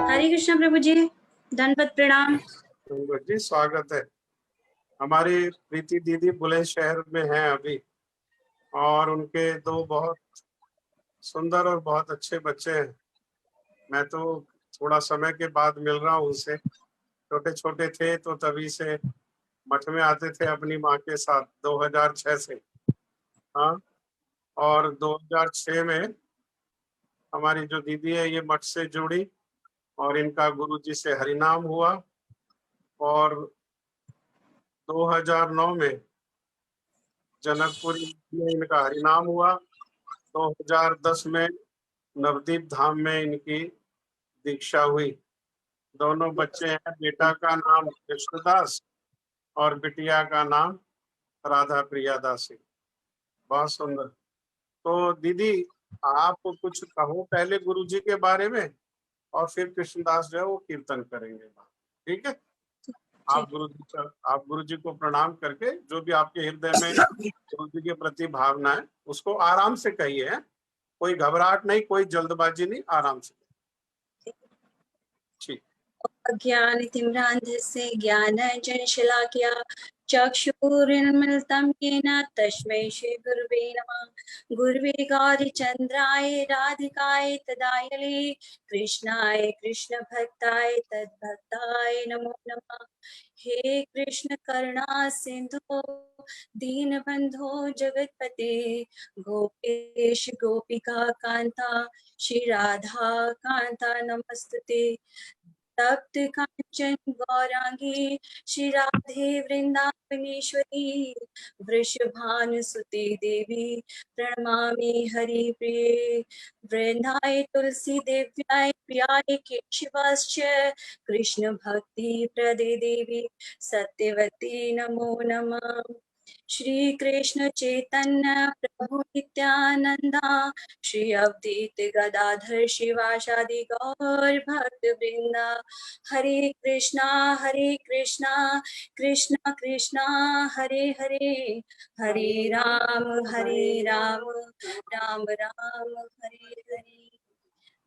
हरे कृष्णा प्रभु जी, धन्यवाद, प्रणाम। जी स्वागत है। हमारी प्रीति दीदी बुलंदशहर में हैं अभी, और उनके दो बहुत सुंदर और बहुत अच्छे बच्चे हैं। मैं तो थोड़ा समय के बाद मिल रहा हूँ उनसे। छोटे छोटे थे तो तभी से मठ में आते थे अपनी माँ के साथ 2006 से। हाँ, और 2006 में हमारी जो दीदी है ये मठ से जुड़ी और इनका गुरु जी से हरिनाम हुआ, और 2009 में जनकपुरी में इनका हरिनाम हुआ। 2010 में नवदीप धाम में इनकी दीक्षा हुई। दोनों बच्चे हैं, बेटा का नाम कृष्णदास और बिटिया का नाम राधा प्रिया दासी। बहुत सुंदर। तो दीदी, आप कुछ कहो पहले गुरु जी के बारे में, और फिर कृष्णदास जो है वो कीर्तन करेंगे। ठीक है? आप गुरु जी को प्रणाम करके जो भी आपके हृदय में गुरु जी के प्रति भावना है उसको आराम से कहिए। कोई घबराहट नहीं, कोई जल्दबाजी नहीं, आराम से। ठीक। अज्ञानतिम्रान्धस्य ज्ञानाञ्जनशलाकया चक्षुरुन्मिलितं येन तस्मै श्रीगुरुवे नमः। गुरुवे गौरीचन्द्राय राधिकाय तदायले कृष्णाय कृष्णभक्ताय तद्भक्ताय नमो नमः। हे कृष्ण करुणा सिंधु दीनबंधो जगतपते गोपेश गोपिका कांता श्री राधा कांता नमस्तुते। तप्त कांचन गौरांगी श्री राधे वृंदावनेश्वरी वृषभानुसुते देवी प्रणमामि हरिप्रिये। वृंदाय तुलसी देव्याय प्रियाय केशवाश्च कृष्ण भक्ति प्रदे देवी सत्यवती नमो नमः। श्री कृष्ण चैतन्य प्रभु नित्यानंदा श्री अवधूत गदाधर शिवासादि गौर भक्त वृंदा। हरे कृष्णा कृष्णा कृष्णा हरे हरे, हरे राम राम राम हरे हरे।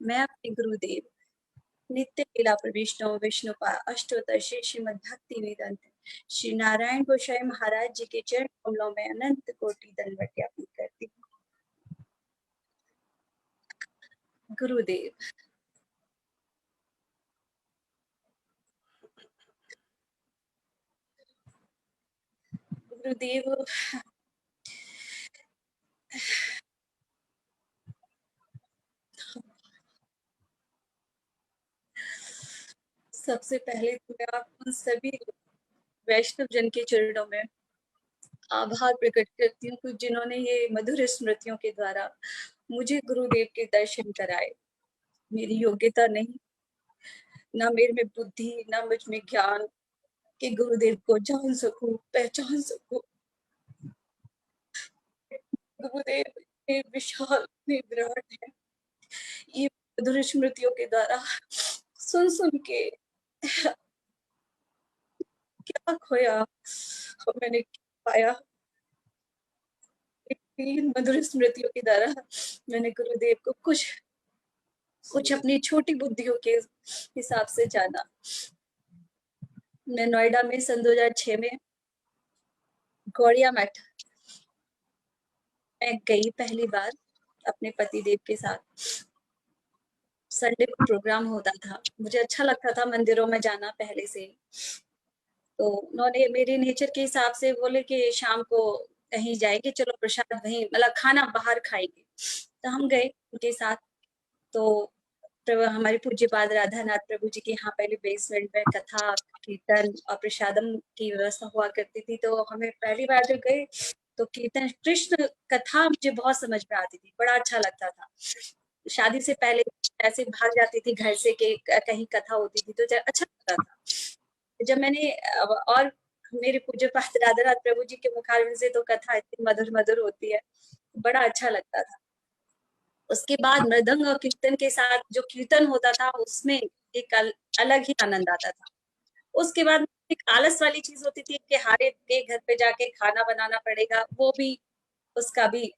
मैं अपने गुरुदेव नित्य लीला पर विष्णु का अष्टोत्तर श्रीमद् भक्ति वेदांत श्री नारायण गोसाई महाराज जी के चरण कमलों में अनंत कोटि दंडवत ज्ञापन करती हूँ। गुरुदेव, गुरुदेव सबसे पहले तो मैं आप उन सभी वैष्णव जन के चरणों में आभार प्रकट करती हूँ जिन्होंने ये मधुर स्मृतियों के द्वारा मुझे गुरुदेव के दर्शन कराए। मेरी योग्यता नहीं, ना मेरे में बुद्धि, ना मुझ में ज्ञान कि गुरुदेव को जान सकूं, पहचान सकूं। गुरुदेव विशाल विराट है। ये मधुर स्मृतियों के द्वारा सुन सुन के क्या खोया और मैंने पाया। मधुर स्मृतियों के द्वारा मैंने गुरुदेव को कुछ अपनी छोटी बुद्धियों के हिसाब से जाना। मैं नोएडा में सन 2006 में गौड़िया मठ मैं गई पहली बार अपने पतिदेव के साथ। संडे को प्रोग्राम होता था, मुझे अच्छा लगता था मंदिरों में जाना पहले से। तो उन्होंने मेरे नेचर के हिसाब से बोले कि शाम को कहीं जाएंगे, चलो प्रसाद वहीं, मतलब खाना बाहर खाएंगे। तो हम गए उनके साथ। तो हमारे पूज्यपाद राधानाथ प्रभु जी के यहाँ पहले बेसमेंट में कथा कीर्तन और प्रसादम की व्यवस्था हुआ करती थी। तो हमें पहली बार जब गए तो कीर्तन कृष्ण कथा मुझे बहुत समझ में आती थी, बड़ा अच्छा लगता था। शादी से पहले ऐसे भाग जाती थी घर से कि कहीं कथा होती थी तो अच्छा लगता था। जब मैंने और मेरे पूज्य पाठ राधानाथ प्रभु जी के मुखारविंद से तो कथा इतनी मधुर मधुर होती है, बड़ा अच्छा लगता था। उसके बाद मृदंग और कीर्तन के साथ जो कीर्तन होता था उसमें एक अलग ही आनंद आता था। उसके बाद एक आलस वाली चीज होती थी कि हारे के घर पे जाके खाना बनाना पड़ेगा, वो भी उसका भी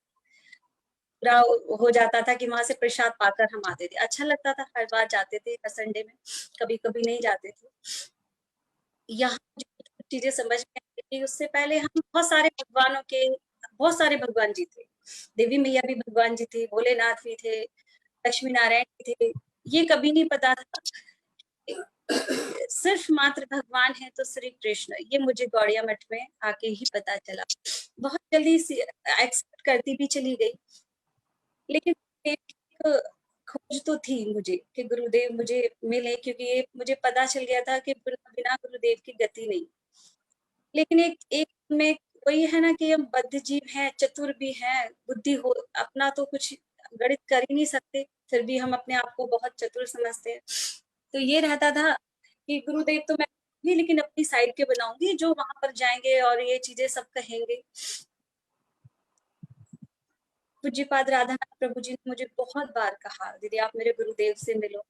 पूरा हो जाता था कि वहाँ से प्रसाद पाकर हम आते थे। अच्छा लगता था, हर बार जाते थे हर संडे में, कभी-कभी नहीं जाते थे। यहाँ जो चीज़ें समझ में आई कि उससे पहले हम बहुत सारे भगवान जी थे। देवी मैया भी भगवान जी थे, भोलेनाथ भी थे, लक्ष्मी नारायण भी थे। ये कभी नहीं पता था सिर्फ मात्र भगवान है तो श्री कृष्ण। ये मुझे गौड़िया मठ में आके ही पता चला। बहुत जल्दी एक्सेप्ट करती भी चली गई, लेकिन एक खोज तो थी मुझे कि गुरुदेव मुझे मिले, क्योंकि ये मुझे पता चल गया था कि बिना गुरुदेव की गति नहीं। लेकिन एक एक में वही है ना कि हम बद्ध जीव हैं, चतुर भी हैं, बुद्धि हो अपना तो कुछ गणित कर ही नहीं सकते, फिर भी हम अपने आप को बहुत चतुर समझते हैं। तो ये रहता था कि गुरुदेव तो मैं भी, लेकिन अपनी साइड के बनाऊंगी जो वहां पर जाएंगे और ये चीजें सब कहेंगे। पूज्यपाद राधानाथ प्रभु जी ने मुझे बहुत बार कहा, दीदी आप मेरे गुरुदेव से मिलो।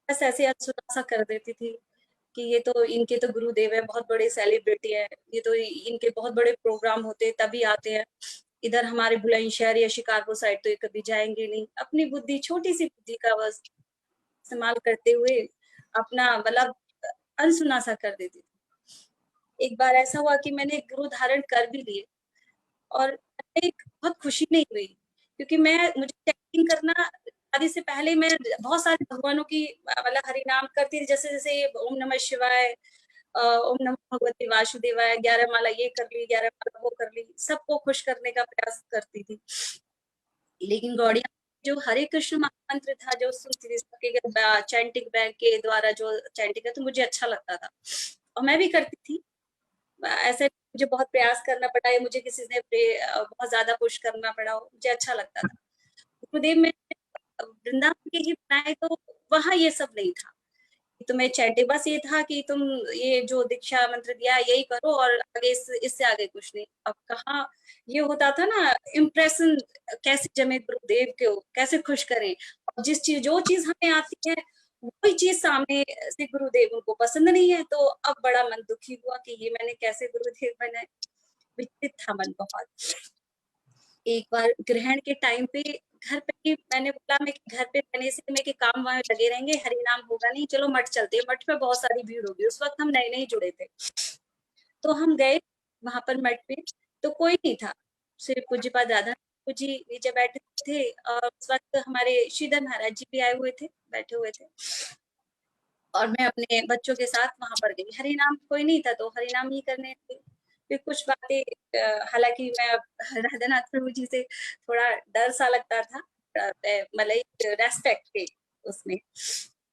बस ऐसे अनसुना सा कर देती थी कि ये तो इनके तो गुरुदेव है, बहुत बड़े सेलिब्रिटी है, ये तो इनके बहुत बड़े प्रोग्राम होते हैं तभी आते हैं, इधर हमारे बुलंदशहर या शिकारपुर साइड तो ये कभी जाएंगे नहीं। अपनी बुद्धि, छोटी सी बुद्धि का बस इस्तेमाल करते हुए अपना मतलब अनसुना सा कर देती थी। एक बार ऐसा हुआ कि मैंने गुरु धारण कर भी लिए और एक बहुत खुशी नहीं हुई, क्योंकि मुझे चैंटिंग करना, शादी से पहले मैं बहुत सारे भगवानों की मतलब हरि नाम करती थी, जैसे जैसे ओम नमः शिवाय, ओम नमः भगवते वासुदेवाय, 11 माला ये कर ली, 11 माला वो कर ली, सबको खुश करने का प्रयास करती थी। लेकिन गौड़िया जो हरे कृष्ण महामंत्र था, जो सुनती थी सबके चैंटिंग बैग के द्वारा जो चैंटिंग है, तो मुझे अच्छा लगता था और मैं भी करती थी। ऐसे मुझे बहुत प्रयास करना पड़ा है, मुझे किसी ने बहुत ज्यादा पुश करना पड़ा हो, मुझे अच्छा लगता था। गुरुदेव में वृंदावन के ही बनाए तो वहां ये सब नहीं था कि तुम्हें चैंटिंग, बस ये था कि तुम ये जो दीक्षा मंत्र दिया यही करो और आगे इससे आगे कुछ नहीं। अब कहाँ ये होता था ना इम्प्रेशन, कैसे जमे गुरुदेव को कैसे खुश करें, और जो चीज हमें आती है वही चीज सामने से गुरुदेव उनको पसंद नहीं है, तो अब बड़ा मन दुखी हुआ कि ये मैंने कैसे गुरुदेव बनाए। विचलित था मन बहुत। एक बार ग्रहण के टाइम पे घर पे ही मैंने बोला, मैं घर पे रहने से मैं कि काम वहां लगे रहेंगे, हरि नाम होगा नहीं, चलो मठ चलते हैं। मठ पे बहुत सारी भीड़ होगी, उस वक्त हम नए नए जुड़े थे। तो हम गए वहां पर मठ पे, तो कोई नहीं था, सिर्फ पूज्यपाद राधा जी नीचे बैठे थे और उस वक्त हमारे श्रीधर महाराज जी भी आए हुए थे, बैठे हुए थे, और मैं अपने बच्चों के साथ वहां पर गई। हरि नाम कोई नहीं था तो हरि नाम ही करने थे। फिर कुछ बातें, हालांकि मैं राधानाथ प्रभु जी से थोड़ा डर सा लगता था, मतलब रेस्पेक्ट के उसमें।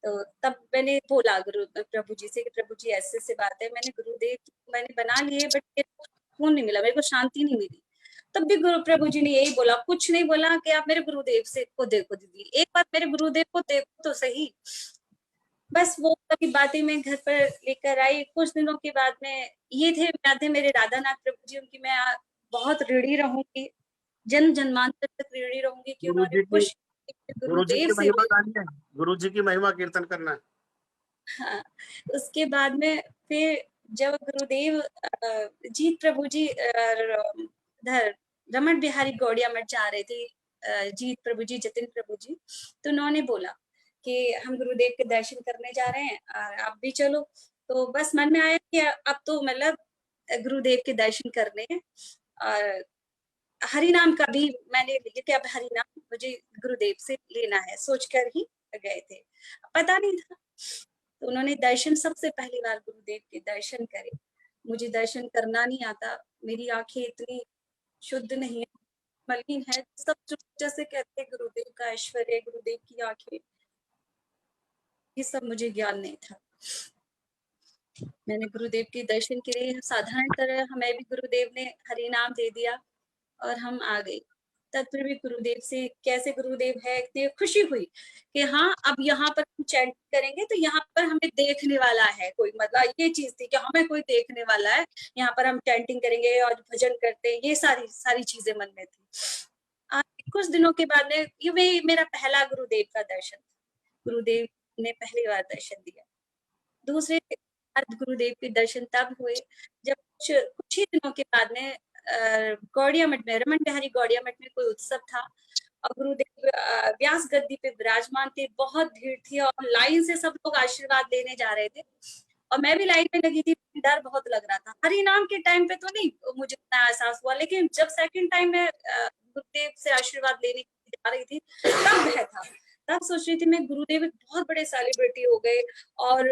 तो तब मैंने बोला गुरु प्रभु जी से कि प्रभु जी ऐसे ऐसे बात है, मैंने गुरुदेव मैंने बना लिए बट मेरे को सुकून नहीं मिला, मेरे को शांति नहीं मिली। तब भी गुरु प्रभु जी ने यही बोला, कुछ नहीं बोला कि आप मेरे गुरुदेव से को देखो दीदी, एक बार मेरे गुरुदेव को देखो तो सही। बस वो सारी बातें मैं घर पर लेकर आई। कुछ दिनों के बाद में ये थे यादें मेरे राधानाथ प्रभु जी, उनकी मैं बहुत ऋणी रहूंगी, जन्म जन्मांतर तक ऋणी रहूंगी कि गुरु उन्होंने जी की खुश गुरु जी गुरुदेव की से महिमा मिला। गानी है, गुरु जी की महिमा कीर्तन करना है। हाँ, उसके बाद में फिर जब गुरुदेव जीत प्रभु जी इधर रमन बिहारी गौड़िया मठ जा रहे थे, जीत प्रभु जी, जतिन प्रभु जी, तो उन्होंने बोला कि हम गुरुदेव के दर्शन करने जा रहे हैं और आप भी चलो। तो बस मन में आया कि अब तो मतलब गुरुदेव के दर्शन करने हैं, और हरि नाम का भी मैंने लिया कि अब हरि नाम मुझे गुरुदेव से लेना है, सोचकर ही गए थे, पता नहीं था। तो उन्होंने दर्शन, सबसे पहली बार गुरुदेव के दर्शन करे। मुझे दर्शन करना नहीं आता, मेरी आंखें इतनी शुद्ध नहीं है, मलिन है, सब जो जैसे कहते हैं गुरुदेव का ऐश्वर्य, गुरुदेव की आंखें, ये सब मुझे ज्ञान नहीं था। मैंने गुरुदेव के दर्शन के लिए साधारण तरह हमें भी गुरुदेव ने हरि नाम दे दिया और हम आ गए। तब फिर भी गुरुदेव से कैसे गुरुदेव है, इतनी खुशी हुई कि हाँ अब यहाँ पर हम चैंट करेंगे तो यहाँ पर हमें देखने वाला है कोई, मतलब ये चीज थी कि हमें कोई देखने वाला है, यहाँ पर हम चैंटिंग करेंगे और भजन करते हैं, ये सारी सारी चीजें मन में थी। कुछ दिनों के बाद में ये मेरा पहला गुरुदेव का दर्शन था। गुरुदेव ने पहली बार दर्शन दिया। दूसरे गुरुदेव के दर्शन तब हुए जब कुछ ही दिनों के बाद में गौड़िया मठ में, रमन बिहारी गौड़िया मठ में कोई उत्सव था, और गुरुदेव व्यास गद्दी पे विराजमान थे, बहुत भीड़ थी और लाइन से सब लोग आशीर्वाद लेने जा रहे थे और मैं भी लाइन में लगी थी, डर बहुत लग रहा था। हरि नाम के टाइम पे तो नहीं मुझे इतना एहसास हुआ, लेकिन जब सेकंड टाइम मैं गुरुदेव से आशीर्वाद लेने जा रही थी तब भय था। तब सोच रही थी मैं गुरुदेव एक बहुत बड़े सेलिब्रिटी हो गए और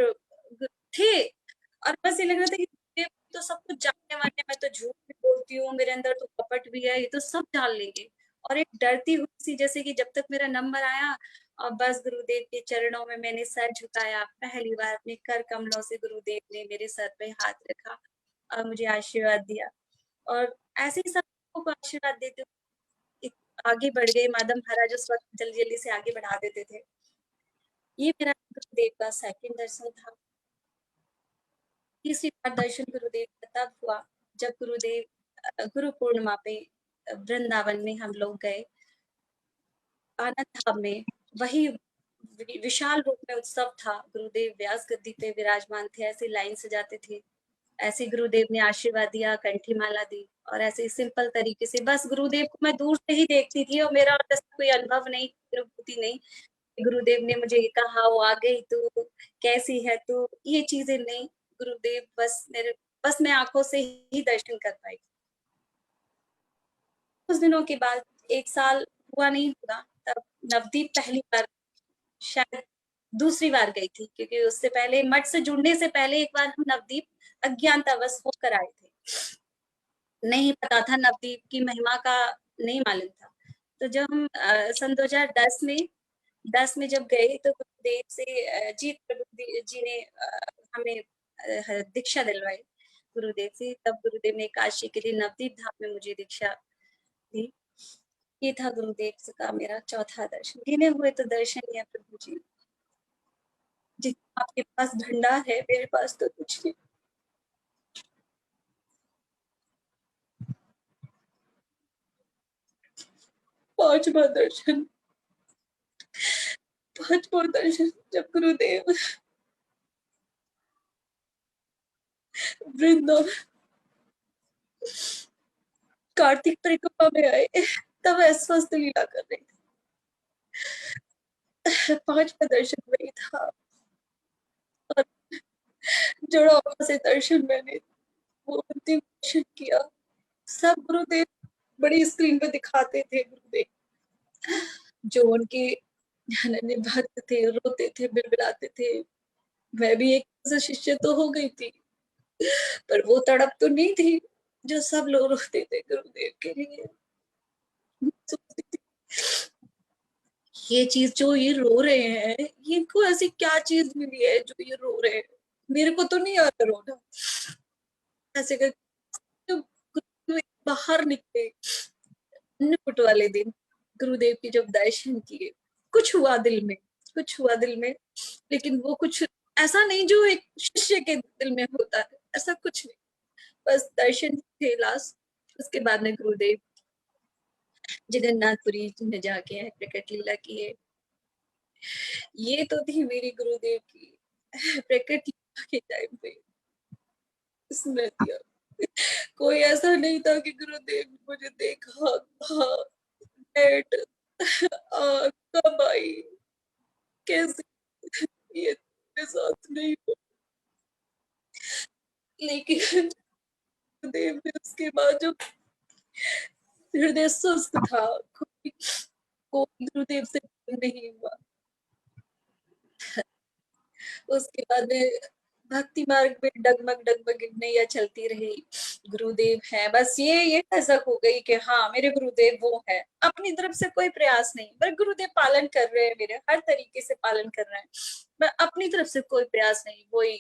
थे, और बस ये लग रहा था कि गुरुदेव तो सब कुछ जानने वाले, मैं तो झूठ भी बोलती हूँ, मेरे अंदर तो कपट भी है, ये तो सब जान लेंगे। और एक डरती हुई सी, जैसे कि जब तक मेरा नंबर आया और बस गुरुदेव के चरणों में मैंने सर झुकाया, पहली बार अपने कर कमलों से गुरुदेव ने मेरे सर पे हाथ रखा और मुझे आशीर्वाद दिया। और ऐसे ही सब लोगों को आशीर्वाद देते हुए आगे बढ़ गए। माधव महाराज उस वक्त जल्दी जल्दी से आगे बढ़ा देते थे। ये मेरा गुरुदेव का सेकंड दर्शन था। तीसरी बार दर्शन गुरुदेव का तब हुआ जब गुरुदेव गुरु पूर्णिमा पे वृंदावन में हम लोग गए, आनंद धाम में। वही विशाल रूप में उत्सव था, गुरुदेव व्यास गद्दी पे विराजमान थे, ऐसे लाइन से जाते थे, ऐसे गुरुदेव ने आशीर्वाद दिया, कंठी माला दी और ऐसे सिंपल तरीके से बस गुरुदेव को मैं दूर से ही देखती थी और मेरा कोई अनुभव नहीं, अनुभूति नहीं। गुरुदेव ने मुझे कहा वो आ गई तू, कैसी है तू, ये चीजें नहीं। गुरुदेव बस मैं आंखों से ही दर्शन कर पाई। कुछ दिनों के बाद, 1 साल हुआ नहीं होगा, तब नवदीप पहली बार, शायद दूसरी बार गई थी, क्योंकि उससे पहले मठ से जुड़ने से पहले एक बार हम नवदीप अज्ञानतावश होकर आए थे। नहीं पता था, नवदीप की महिमा का नहीं मालूम था। तो जब हम सन 2010 में जब गए तो गुरुदेव से जी प्रभु जी ने हमें दीक्षा दिलवाई गुरुदेव से। तब गुरुदेव ने काशी के लिए नवदीप धाम में मुझे दीक्षा दी। ये था गुरुदेव का मेरा चौथा दर्शन। गिने हुए तो दर्शन ही है प्रभु जी, जितना आपके पास भंडार है, मेरे पास तो कुछ नहीं। पांचवा दर्शन, पांचवा दर्शन जब गुरुदेव वृंदावन कार्तिक परिक्रमा में आए, तब अस्वस्थ लीला कर रही थी। पांचवा दर्शन वही था और जड़ों से दर्शन मैंने वो अंतिम दर्शन किया। सब गुरुदेव बड़ी स्क्रीन पे दिखाते थे, गुरुदेव जो उनके अनन्य भक्त थे, रोते थे, बिलबिलाते थे। मैं भी एक शिष्य तो हो गई थी, पर वो तड़प तो नहीं थी जो सब लोग रोते थे गुरुदेव के लिए। सोचती थी ये चीज जो ये रो रहे हैं, इनको ऐसी क्या चीज मिली है जो ये रो रहे हैं, मेरे को तो नहीं आता रोना। ऐसे कर तो बाहर निकले अन्नकूट वाले दिन, गुरुदेव के जब दर्शन किए, कुछ हुआ दिल में, कुछ हुआ दिल में, लेकिन वो कुछ ऐसा नहीं जो एक शिष्य के दिल में होता है, ऐसा कुछ नहीं। बस दर्शन थे लास्ट। उसके बाद में गुरुदेव जगन्नाथपुरी में जाके प्रकट लीला किए। ये तो थी मेरी गुरुदेव की प्रकट लीला के टाइम पे स्मृतियां। कोई ऐसा नहीं था कि गुरुदेव ने मुझे देखा, कहा, बैठ, कब आई, कैसे, ये मेरे साथ नहीं हो। लेकिन गुरुदेव ने उसके बाद जब हृदय स्वस्थ था, कोई गुरुदेव से नहीं हुआ। उसके बाद में भक्ति मार्ग में डगमग डगमग नैया चलती रही। गुरुदेव है, बस ये कसक हो गई कि हाँ मेरे गुरुदेव वो है। अपनी तरफ से कोई प्रयास नहीं, पर गुरुदेव पालन कर रहे हैं, मेरे हर तरीके से पालन कर रहे हैं। मैं अपनी तरफ से कोई प्रयास नहीं, वही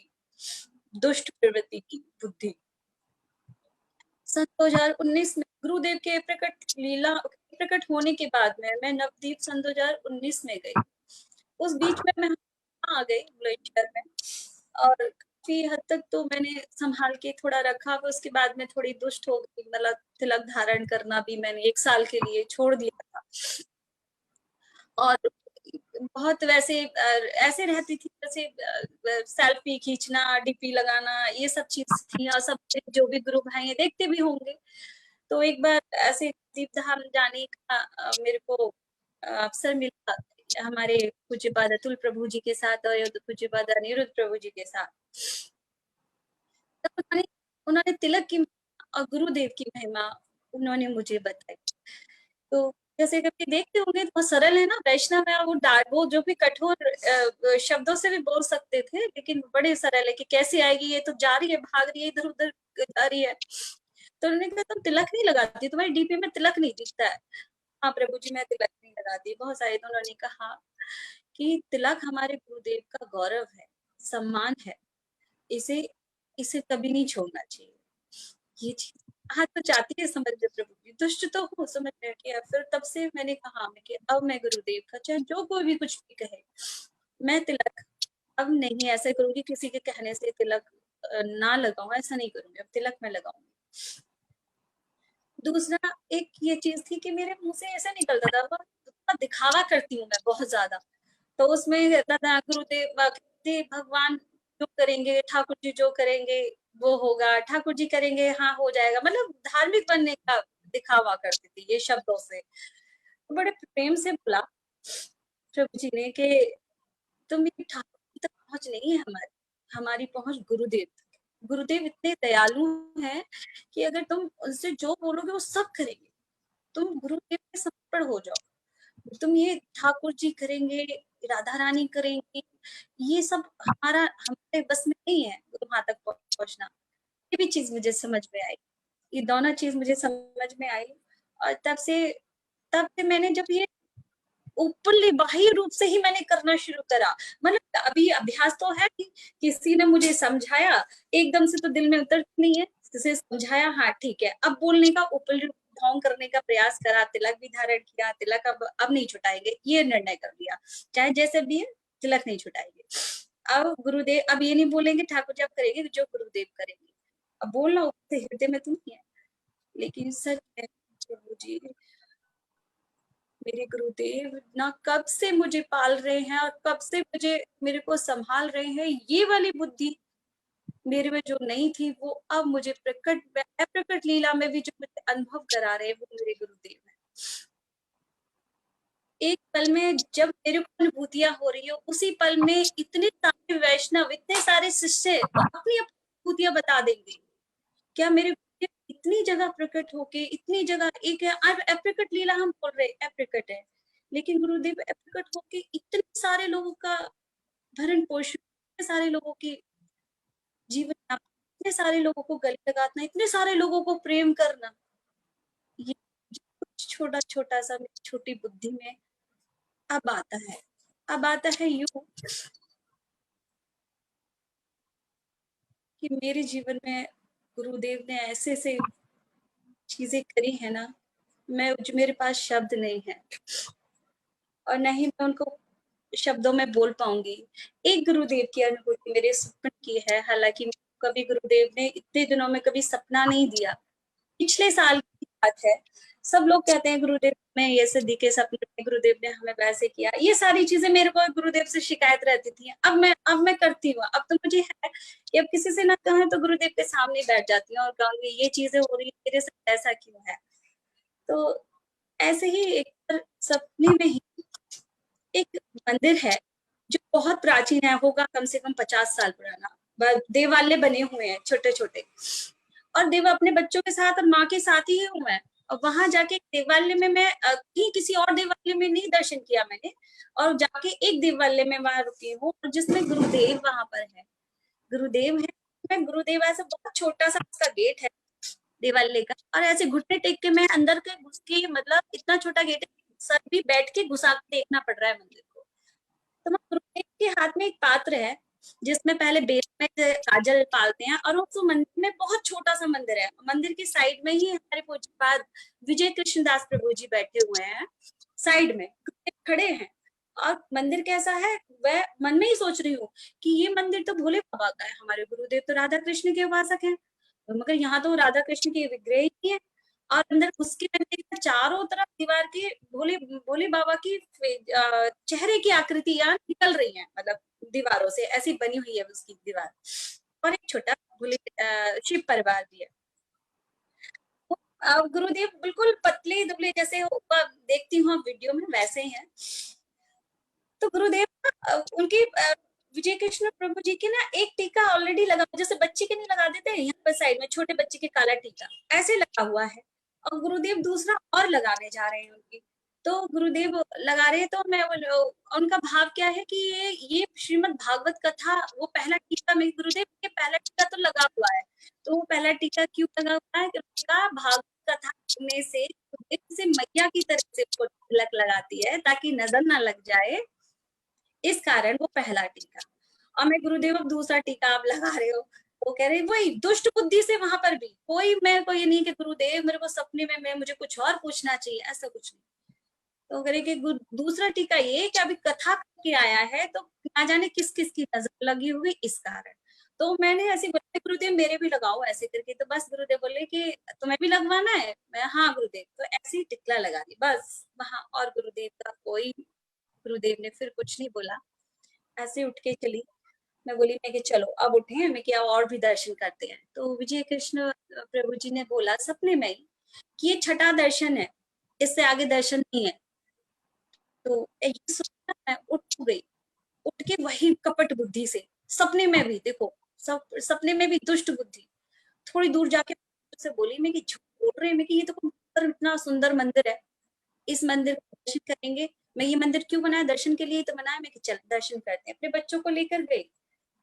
दुष्ट प्रवृत्ति की बुद्धि। सन 2019 में गुरुदेव के प्रकट होने के बाद में मैं नवदीप सन 2019 में गई। उस बीच में मैं आ गई बुलंदशहर में और काफी हद तक तो मैंने संभाल के थोड़ा रखा। उसके बाद में थोड़ी दुष्ट हो गई, मतलब तिलक धारण करना भी मैंने 1 साल के लिए छोड़ दिया था। और बहुत वैसे ऐसे रहती थी जैसे सेल्फी खींचना, डीपी लगाना, ये सब चीज थी। और सब जो भी गुरु भाई हैं देखते भी होंगे। तो एक बार ऐसे दीप धाम जाने का मेरे को अवसर मिला हमारे पूज्यपाद अतुल प्रभु जी के साथ और पूज्यपाद अनिरुद्ध प्रभु जी के साथ, तब उन्होंने तिलक की और गुरुदेव की महिमा उन्होंने मुझे बताई। तो जैसे कभी देखते होंगे तो सरल है ना, वैष्णव है, वो जो भी कठोर शब्दों से भी बोल सकते थे, लेकिन बड़े सरल है कि कैसे आएगी, ये तो जा रही है, भाग रही है, इधर उधर जा रही है। तो उन्होंने कहा तुम तिलक नहीं लगाती, तुम्हारी डीपी में तिलक नहीं दिखता है। हाँ प्रभु जी, मैं तिलक नहीं लगाती। बहुत सारे, तो उन्होंने कहा कि तिलक हमारे गुरुदेव का गौरव है, सम्मान है, इसे इसे कभी नहीं छोड़ना चाहिए। ये चीज हाँ तो चाहती है समझ में प्रभु जी, दुष्ट तो हूँ, समझ में किया। फिर तब से मैंने कहा मैं कि अब मैं गुरुदेव का, चाहे जो कोई भी कुछ भी कहे, मैं तिलक अब नहीं ऐसा करूंगी, किसी के कहने से तिलक ना लगाऊं, ऐसा नहीं करूंगी, अब तिलक में लगाऊंगी। दूसरा एक ये चीज थी कि मेरे मुंह से ऐसा निकलता था, दिखावा करती हूँ मैं बहुत ज्यादा, तो उसमें रहता था गुरुदेव भगवान जो करेंगे, ठाकुर जी जो करेंगे वो होगा, ठाकुर जी करेंगे हाँ हो जाएगा, मतलब धार्मिक बनने का दिखावा करती थी ये शब्दों से। तो बड़े प्रेम से बोला प्रभु जी ने कि तुम ठाकुर जी तक पहुंच नहीं है हमारी, हमारी पहुंच गुरुदेव तक। गुरुदेव इतने दयालु हैं कि अगर तुम उनसे जो बोलोगे वो सब करेंगे, तुम गुरुदेव के समर्पण हो जाओ। तुम ये ठाकुर जी करेंगे, राधा रानी करेंगे, ये सब हमारे बस में नहीं है वहां तक पहुंचना। ये भी चीज मुझे समझ में आई, ये दोनों चीज मुझे समझ में आई। और तब से मैंने जब ये ऊपरली बाह्य रूप से ही मैंने करना शुरू करा, मतलब अभी अभ्यास तो है कि किसी ने मुझे समझाया, एकदम से तो दिल में उतर नहीं है, किसी समझाया हाँ ठीक है, अब बोलने का ऊपरली ढोंग करने का प्रयास करा, तिलक भी धारण किया, तिलक अब नहीं छुटाएंगे, ये निर्णय कर लिया, चाहे जैसे भी है तिलक नहीं छुटाएंगे। अब गुरुदेव अब ये नहीं बोलेंगे ठाकुर जी आप करेंगे, जो गुरुदेव करेंगे। अब बोलना ऊपर से हृदय में तो नहीं है, लेकिन सच है प्रभु जी, मेरे गुरुदेव ना कब से मुझे पाल रहे हैं और कब से मेरे को संभाल रहे हैं। ये वाली बुद्धि मेरे में जो नहीं थी वो अब मुझे प्रकट लीला में भी जो मुझे अनुभव करा रहे हैं वो मेरे गुरुदेव हैं। एक पल में जब मेरे को अनुभूतियां हो रही हो, उसी पल में इतने सारे वैष्णव, इतने सारे शिष्य अपनी अनुभूतियां बता देंगे। क्या मेरे इतनी जगह प्रकट होके, इतनी जगह एक है अप्रकट लीला हम बोल रहे अप्रकट है, लेकिन गुरुदेव अप्रकट होके इतने सारे लोगों का भरण पोषण, इतने सारे लोगों की जीवन, इतने सारे लोगों को गले लगाना, इतने सारे लोगों को प्रेम करना, ये छोटा छोटा सा मेरी छोटी बुद्धि में अब आता है। अब आता है यूं कि मेरे जीवन में गुरुदेव ने ऐसे ऐसे चीजें करी है ना, मेरे पास शब्द नहीं है और न ही मैं उनको शब्दों में बोल पाऊंगी। एक गुरुदेव की अनुभूति मेरे सपन की है, हालांकि कभी गुरुदेव ने इतने दिनों में कभी सपना नहीं दिया, पिछले साल की बात है। सब लोग कहते हैं गुरुदेव में ये सिद्धि के सपने में, गुरुदेव ने हमें वैसे किया, ये सारी चीजें मेरे को गुरुदेव से शिकायत रहती थी। अब मैं करती हूँ, अब तो मुझे है कि अब किसी से ना कहें तो गुरुदेव के सामने बैठ जाती हूँ और कहूंगी ये चीजें हो रही है मेरे साथ, ऐसा क्यों है। तो ऐसे ही एक सपने में ही एक मंदिर है जो बहुत प्राचीन है, होगा कम से कम 50 साल पुराना, देवालय बने हुए हैं छोटे छोटे, और देवा अपने बच्चों के साथ और माँ के साथ ही हूँ मैं। और वहां जाके देवालय में मैं कहीं किसी और देवालय में नहीं दर्शन किया मैंने, और जाके एक देवालय में वहां रुकी हूँ जिसमें गुरुदेव वहां पर है, गुरुदेव है। मैं गुरुदेव ऐसा बहुत छोटा सा उसका गेट है देवालय का, और ऐसे घुटने टेक के मैं अंदर के घुस के, मतलब इतना छोटा गेट है, सर भी बैठ के घुसा के देखना पड़ रहा है मंदिर को। तो गुरुदेव के हाथ में एक पात्र है जिसमें पहले बेल में काजल पालते हैं, और उस मंदिर में बहुत छोटा सा मंदिर है, मंदिर की साइड में ही हमारे पूज्यपाद विजय कृष्ण दास प्रभु जी बैठे हुए हैं, साइड में खड़े हैं। और मंदिर कैसा है, वह मन में ही सोच रही हूँ कि ये मंदिर तो भोले बाबा का है, हमारे गुरुदेव तो राधा कृष्ण के उपासक हैं, मगर यहाँ तो राधा कृष्ण के विग्रह ही है। और अंदर उसके अंदर चारों तरफ दीवार के भोले भोले बाबा की चेहरे की आकृतियां निकल रही हैं, मतलब दीवारों से ऐसी बनी हुई है उसकी दीवार। और एक छोटा भोले शिव परिवार भी है। गुरुदेव बिल्कुल पतले-दुबले जैसे देखती हूँ वीडियो में वैसे ही हैं। तो गुरुदेव उनकी विजय कृष्ण प्रभु जी की ना एक टीका ऑलरेडी लगा, जैसे बच्चे के नहीं लगा देते हैं यहाँ पर साइड में छोटे बच्चे के काला टीका, ऐसे लगा हुआ है और गुरुदेव दूसरा और लगाने जा रहे हैं उनकी। तो गुरुदेव लगा रहे हैं तो मैं उनका भाव क्या है कि ये श्रीमद् भागवत कथा वो पहला टीका में गुरुदेव के पहला टीका तो लगा हुआ है। तो वो पहला टीका क्यों लगा हुआ है कि उनका भागवत कथा सुनने से से मैया की तरह से तिलक लगाती है ताकि नजर ना लग जाए, इस कारण वो पहला टीका। और मैं गुरुदेव अब दूसरा टीका आप लगा रहे हो, वो कह रहे वही दुष्ट बुद्धि से वहां पर भी कोई ये नहीं कि गुरुदेव मेरे को सपने में मैं मुझे कुछ और पूछना चाहिए, ऐसा कुछ नहीं। तो कह रहे कि दूसरा टीका ये कि अभी कथा करके आया है तो ना जाने किस किस की नजर लगी हुई इस कारण। तो मैंने ऐसे बोले गुरुदेव मेरे भी लगाओ ऐसे करके, तो बस गुरुदेव बोले कि तुम्हें भी लगवाना है, मैं हाँ गुरुदेव, तो ऐसे ही टिकला लगा दी बस वहां। और गुरुदेव ने फिर कुछ नहीं बोला, ऐसे उठ के चली। मैं बोली मैं कि चलो अब उठे मैं क्या और भी दर्शन करते हैं। तो विजय कृष्ण प्रभु जी ने बोला सपने में ही कि ये छठा दर्शन है, इससे आगे दर्शन नहीं है। तो ये सोचा मैं उठ गई, उठ के वही कपट बुद्धि से सपने में भी देखो, सपने में भी दुष्ट बुद्धि, थोड़ी दूर जाके से बोली मैं कि झूठ बोल रहे हैं, मैं कि ये तो इतना सुंदर मंदिर है, इस मंदिर का दर्शन करेंगे। मैं ये मंदिर क्यों बनाया, दर्शन के लिए तो बनाया, मैं कि चल दर्शन करते हैं। अपने बच्चों को लेकर गई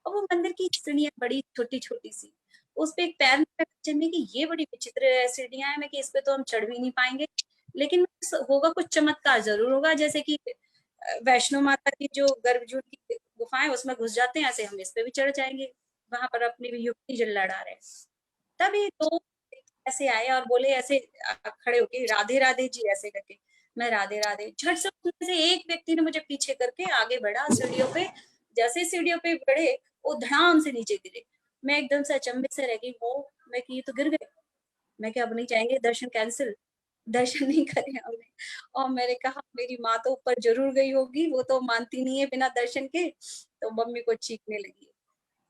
और वो मंदिर की सीढ़ियां बड़ी छोटी छोटी सी, उस पे एक पैर मेरा बच्चे में कि ये बड़ी विचित्र सीढ़ियां हैं, मैं कि इस पे तो हम चढ़ भी नहीं पाएंगे, लेकिन होगा कुछ चमत्कार जरूर होगा, जैसे कि वैष्णो माता की जो गर्भजून की गुफाएं उसमें घुस जाते हैं, ऐसे हम इस पे भी चढ़ जाएंगे, वहां पर अपनी भी युक्ति जल लड़ा रहे। तभी दो ऐसे आए और बोले ऐसे खड़े होके राधे राधे जी ऐसे करके, मैं राधे राधे, झट से उसमें से एक व्यक्ति ने मुझे पीछे करके आगे बढ़ा सीढ़ियों पे, जैसे सीढ़ियों पे बढ़े वो धड़ाम से नीचे गिरे। मैं एकदम से अचंभे से रह गई, वो मैं कि ये तो गिर गए, मैं क्या अब नहीं जाएंगे, दर्शन कैंसिल, दर्शन नहीं करे हमने। और मैंने कहा मेरी माँ तो ऊपर जरूर गई होगी, वो तो मानती नहीं है बिना दर्शन के। तो मम्मी को चीखने लगी।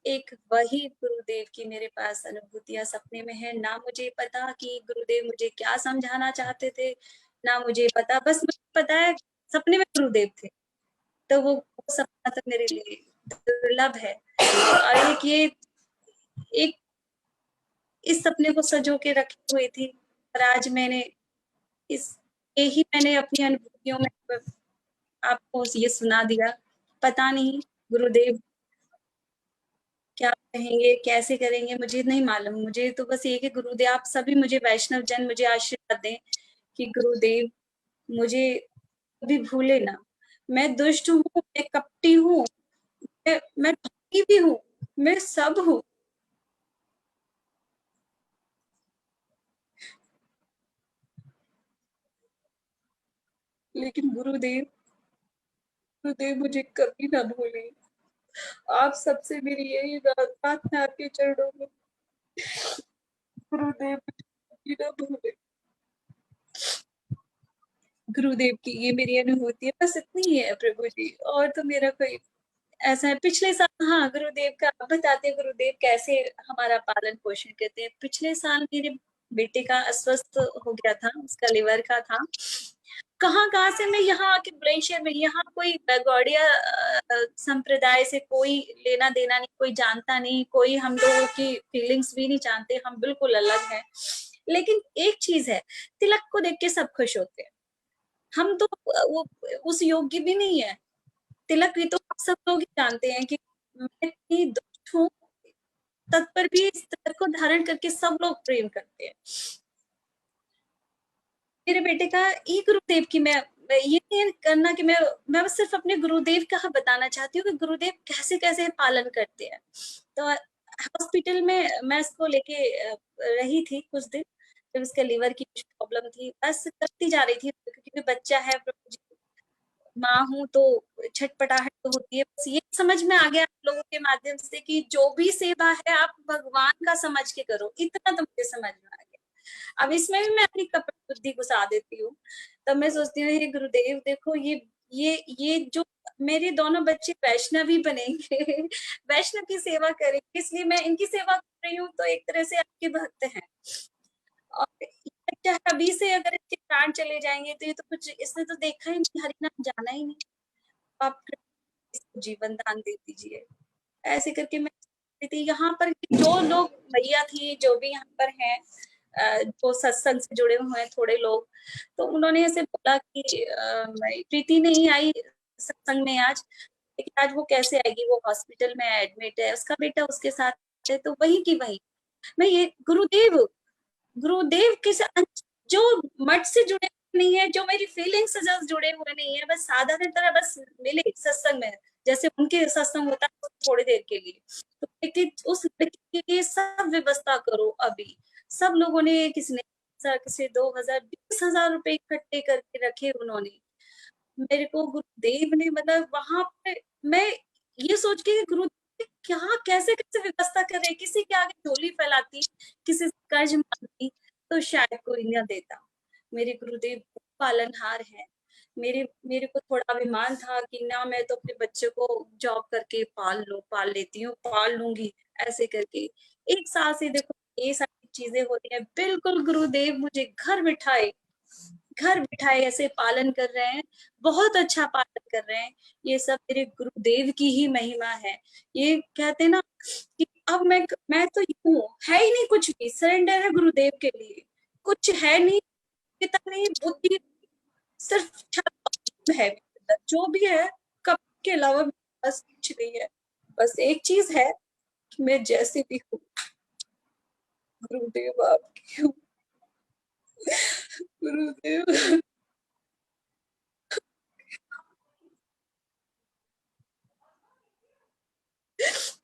एक वही गुरुदेव की मेरे पास अनुभूतियां सपने में है, ना मुझे पता कि गुरुदेव मुझे क्या समझाना चाहते थे, ना मुझे पता, बस मुझे पता है सपने में गुरुदेव थे। तो वो सपना तो मेरे लिए दुर्लभ है। और एक इस सपने को सजो के रखी हुई थी, और आज मैंने इस यही मैंने अपनी अनुभूतियों में आपको ये सुना दिया। पता नहीं गुरुदेव क्या कहेंगे, कैसे करेंगे, मुझे नहीं मालूम। मुझे तो बस ये कि गुरुदेव आप सभी मुझे वैष्णव जन मुझे आशीर्वाद दें कि गुरुदेव मुझे कभी भूले ना। मैं दुष्ट हूँ, मैं कपटी हूँ, मैं ठगी भी हूँ, मैं सब हूँ, लेकिन गुरुदेव मुझे कभी ना भूले। आप सबसे मेरी यही प्रार्थना आपके चरणों में, गुरुदेव मुझे ना भूले। गुरुदेव की ये मेरी अनुभूति है, बस इतनी ही है प्रभु जी, और तो मेरा कोई ऐसा है। पिछले साल हाँ गुरुदेव का बताते हैं गुरुदेव कैसे हमारा पालन पोषण करते हैं। पिछले साल मेरे बेटे का अस्वस्थ हो गया था, उसका लिवर का था। कहाँ से मैं यहाँ आके बुलंदशहर में, यहाँ कोई गौड़िया संप्रदाय से कोई लेना देना नहीं, कोई जानता नहीं, कोई हम लोगों की फीलिंग्स भी नहीं जानते, हम बिल्कुल अलग हैं। लेकिन एक चीज है, तिलक को देख के सब खुश होते हैं। हम तो वो उस योग्य भी नहीं है, तिलक भी तो सब लोग ही जानते हैं कि मैं इतनी दुष्ट हूँ, तत्पर भी इस तिलक को धारण करके सब लोग प्रेम करते हैं। मेरे बेटे का ई गुरुदेव की मैं ये नहीं करना कि मैं बस सिर्फ अपने गुरुदेव का बताना चाहती हूँ कि गुरुदेव कैसे कैसे पालन करते हैं। तो हॉस्पिटल में मैं इसको लेके रही थी कुछ दिन, जब इसके लिवर की कुछ प्रॉब्लम थी, बस करती जा रही थी क्योंकि बच्चा है, माँ हूँ तो छटपटाहट तो होती है। बस ये समझ में आ गया आप लोगों के माध्यम से कि जो भी सेवा है आप भगवान का समझ के करो, इतना तो मुझे समझ में आ गया। अब इसमें भी मैं अपनी कपट बुद्धि घुसा देती हूँ। तब मैं सोचती हूँ हे गुरुदेव देखो ये जो मेरे दोनों बच्चे वैष्णव ही बनेंगे वैष्णव की सेवा करेंगे, इसलिए मैं इनकी सेवा कर रही हूँ, तो एक तरह से आपके भक्त हैं। और लगता है अभी से अगर इसके प्राण चले जाएंगे तो ये तो कुछ इसने तो देखा ही नहीं, हरिनाम जाना ही नहीं। आप इसको जीवन दान दे दीजिए। ऐसे करके मैं थी यहाँ पर जो लोग भैया थी जो भी यहाँ पर हैं जो सत्संग से जुड़े हुए हैं थोड़े लोग, तो उन्होंने ऐसे बोला कि प्रीति नहीं आई सत्संग में आज, लेकिन आज वो कैसे आएगी, वो हॉस्पिटल में एडमिट है, उसका बेटा उसके साथ है। तो वही की वही मैं ये गुरुदेव के साथ जो मठ से जुड़े नहीं है, जो मेरी फीलिंग से जस्ट जुड़े हुए नहीं है, बस साधारण तरह बस मिले सत्संग में, जैसे उनके सत्संग होता है थोड़ी देर के लिए, तो लेकिन उस लड़की के लिए सब व्यवस्था करो। अभी सब लोगों ने किसी ने किसी 2,000 20,000 रुपए इकट्ठे करके रखे उन्होंने। मेरे को गुरुदेव ने मतलब वहां पे मैं ये सोच के गुरुदेव क्या कैसे कैसे व्यवस्था कर रहे, किसी के आगे झोली फैलाती, किसी से कर्ज मांगती तो शायद कोई न देता। मेरे गुरुदेव पालनहार है। मेरे मेरे को थोड़ा अभिमान था कि ना मैं तो अपने बच्चे को जॉब करके पाल लेती हूँ, पाल लूंगी ऐसे करके। 1 साल से देखो ये सारी चीजें हो रही है, बिल्कुल गुरुदेव मुझे घर बिठाए ऐसे पालन कर रहे हैं, बहुत अच्छा पालन कर रहे हैं। ये सब मेरे गुरुदेव की ही महिमा है। ये कहते हैं ना कि अब मैं तो यूं हूँ, है ही नहीं कुछ भी, सरेंडर है गुरुदेव के लिए, कुछ है नहीं, पिता नहीं, बुद्धि सिर्फ छल है, जो भी है कब के अलावा बस कुछ नहीं है। बस एक चीज है कि मैं जैसे भी हूँ गुरुदेव आपकी हूँ। गुरुदेव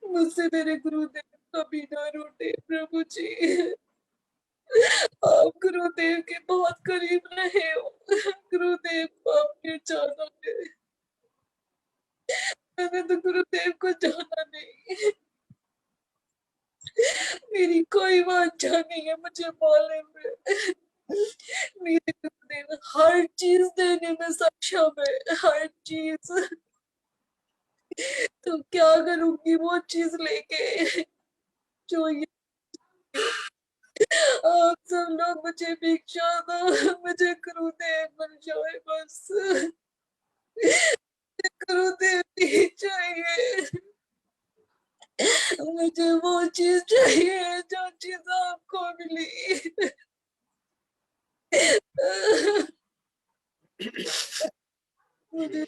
मुझसे मेरे गुरुदेव कभी ना रूठे प्रभु जी। आप गुरुदेव के बहुत करीब रहे हो, गुरुदेव को आपने जाना है, मैंने तो गुरुदेव को जाना नहीं। मेरी कोई वांछा नहीं है मुझे पालने में। मेरे गुरुदेव हर चीज देने में सक्षम है, हर चीज। तो क्या करूंगी वो चीज लेके जो ये आप सब लोग मुझे भिक्षा दो, मुझे गुरुदेव मिल जाए बस, गुरुदेव ही चाहिए। मुझे वो चीज चाहिए जो चीज आपको मिली। मुझे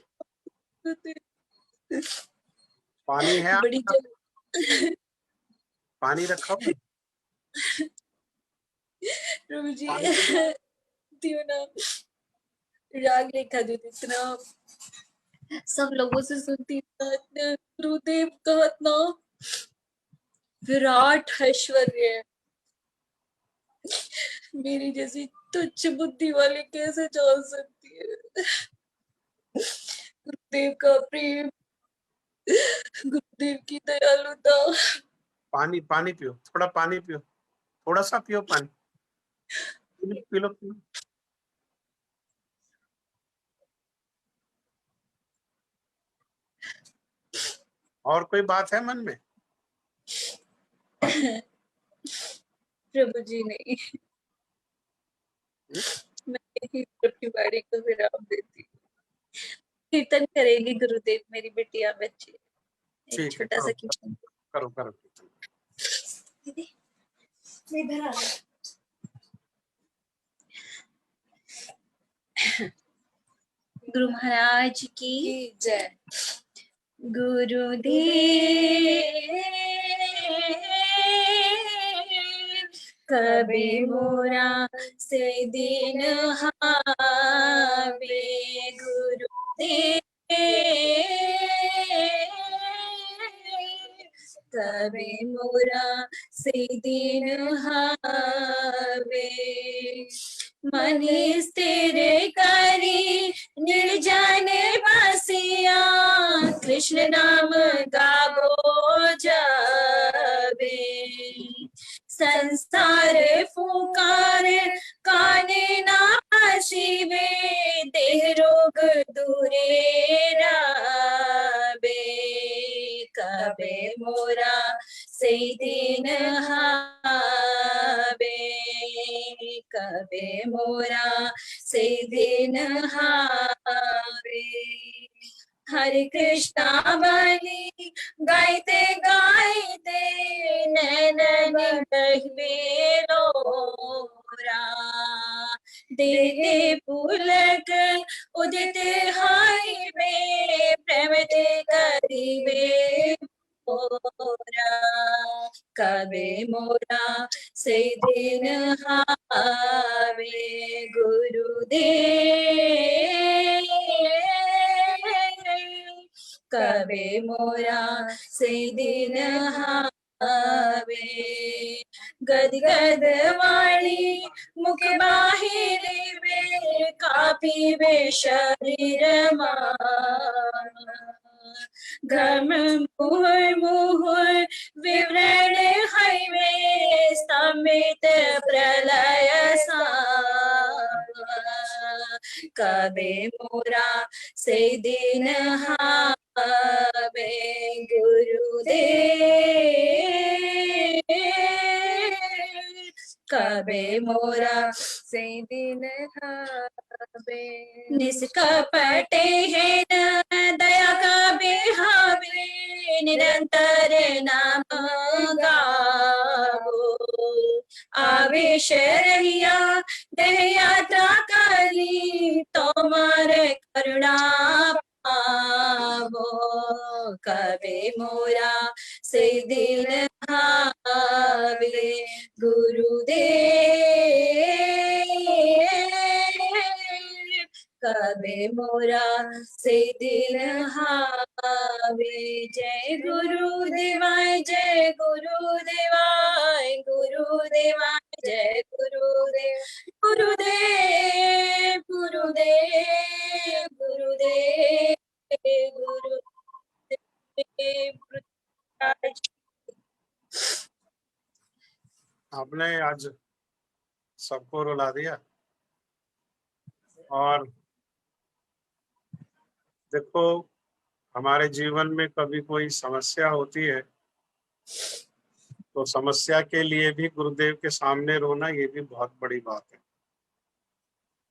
पानी है बड़ी आपका? पानी रखा हुआ? प्रभु जी पानी पी लो। दियो ना, राग रेखा जो इतना सब लोगों से सुनती गुरुदेव का इतना विराट ऐश्वर्य है, मेरी जैसी तुच्छ बुद्धि वाली कैसे जान सकती है गुरुदेव का प्रेम, गुरुदेव की दयालुता। पानी पानी पियो, थोड़ा पानी पियो, थोड़ा सा पियो पानी, पी लो पी लो। और कोई बात है मन में? प्रभु जी नहीं, मैं यही अपनी बाड़ी को विराम देती हूँ। कीर्तन करेगी गुरुदेव मेरी बिटिया बच्ची, एक ठीक है, छोटा करो सा कीर्तन। करो करो। दीदी मैं इधर आ रही हूँ। गुरु महाराज की जय। गुरुदेव कभी मोरा से दिन हावे, गुरुदेव कभी मोरा से दिन हावे, मनीष तेरे करी निर्जन बसिया, कृष्ण नाम गावो जावे, संसार फूकार काने ना शिवे, देह रोग दूरे रावे, कबे मोरा से दिन हावे, कबे कबे मोरा से दिन हावे। हरे कृष्णा बलि गाइते गाइते नैनन बहवे लोरा। देते पुलक उदित हाय में प्रेम ते करिवे मोरा। कबे मोरा से दिन हावे गुरुदेव। कबे मोरा से दिन हावे। गदगद वाणी मुख बाहिर वे कापी वे शरीर घम मुहुर मुहुर विवरण हईवे स्तंभित प्रलय कबे मोरा से दिन हावे गुरुदेव। कबे मोरा से दिन हावे। निष्कपट है दया का बिहावे निरंतर नाम गावो। आवेश रहिया देह यात्रा करी तोमर करुणा पावो। कबे मोरा से दिन हावे गुरुदेव। कबे मोरा से दिन हावे। जय गुरुदेवाय जय गुरुदेवाय गुरुदेवाय जय गुरुदेव। गुरुदेव गुरुदेव गुरुदेव गुरुदेव। आपने आज सबको रुला दिया। और देखो, हमारे जीवन में कभी कोई समस्या होती है तो समस्या के लिए भी गुरुदेव के सामने रोना, ये भी बहुत बड़ी बात है।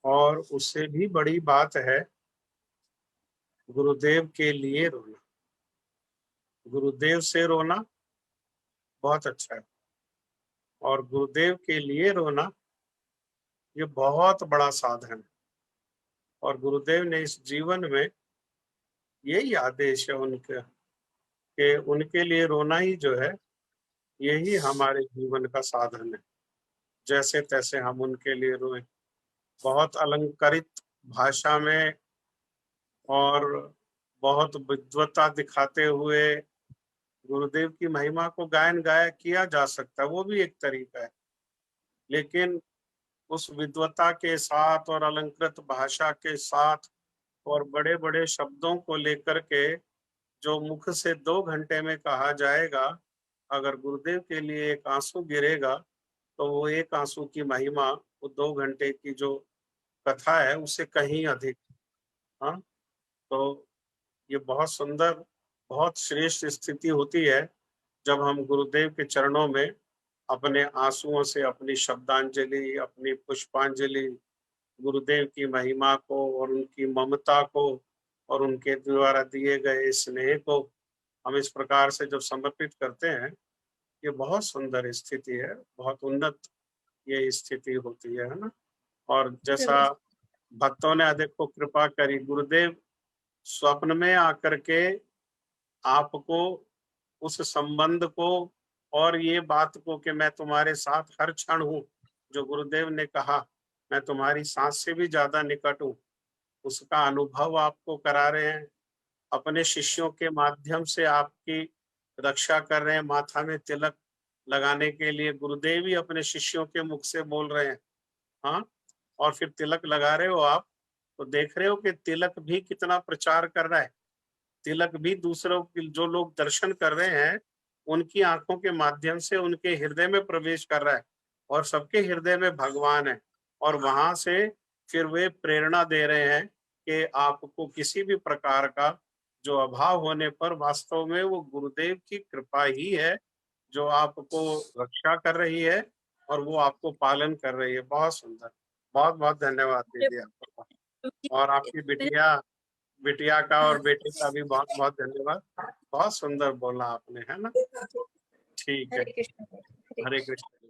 और उससे भी बड़ी बात है गुरुदेव के लिए रोना। गुरुदेव से रोना बहुत अच्छा है, और गुरुदेव के लिए रोना ये बहुत बड़ा साधन है। और गुरुदेव ने इस जीवन में यही आदेश है उनके कि उनके लिए रोना ही जो है, यही हमारे जीवन का साधन है। जैसे तैसे हम उनके लिए रोएं, बहुत अलंकारित भाषा में और बहुत विद्वता दिखाते हुए गुरुदेव की महिमा को गायन गाया किया जा सकता है, वो भी एक तरीका है। लेकिन उस विद्वता के साथ और अलंकृत भाषा के साथ और बड़े बड़े शब्दों को लेकर के जो मुख से 2 घंटे में कहा जाएगा, अगर गुरुदेव के लिए एक आंसू गिरेगा तो वो एक आंसू की महिमा वो 2 घंटे की जो कथा है उससे कहीं अधिक। हाँ, तो ये बहुत सुंदर, बहुत श्रेष्ठ स्थिति होती है जब हम गुरुदेव के चरणों में अपने आंसुओं से अपनी शब्दांजलि, अपनी पुष्पांजलि, गुरुदेव की महिमा को और उनकी ममता को और उनके द्वारा दिए गए स्नेह को हम इस प्रकार से जब समर्पित करते हैं, ये बहुत सुंदर स्थिति है, बहुत उन्नत ये स्थिति होती है ना। और जैसा भक्तों ने अधिक को कृपा करी, गुरुदेव स्वप्न में आकर के आपको उस संबंध को और ये बात को कि मैं तुम्हारे साथ हर क्षण हूँ, जो गुरुदेव ने कहा मैं तुम्हारी सांस से भी ज्यादा निकट हूँ, उसका अनुभव आपको करा रहे हैं। अपने शिष्यों के माध्यम से आपकी रक्षा कर रहे हैं। माथा में तिलक लगाने के लिए गुरुदेव ही अपने शिष्यों के मुख से बोल रहे हैं। हाँ, और फिर तिलक लगा रहे हो आप, तो देख रहे हो कि तिलक भी कितना प्रचार कर रहा है। तिलक भी दूसरों की, जो लोग दर्शन कर रहे हैं उनकी आंखों के माध्यम से उनके हृदय में प्रवेश कर रहा है, और सबके हृदय में भगवान है। और वहां से फिर वे प्रेरणा दे रहे हैं कि आपको किसी भी प्रकार का जो अभाव होने पर वास्तव में वो गुरुदेव की कृपा ही है जो आपको रक्षा कर रही है और वो आपको पालन कर रही है। बहुत सुंदर। बहुत बहुत धन्यवाद दीदी आपका, और आपकी बिटिया का और बेटे का भी बहुत बहुत धन्यवाद। बहुत सुंदर बोला आपने, है ना? ठीक है। हरे कृष्ण। हरे कृष्ण।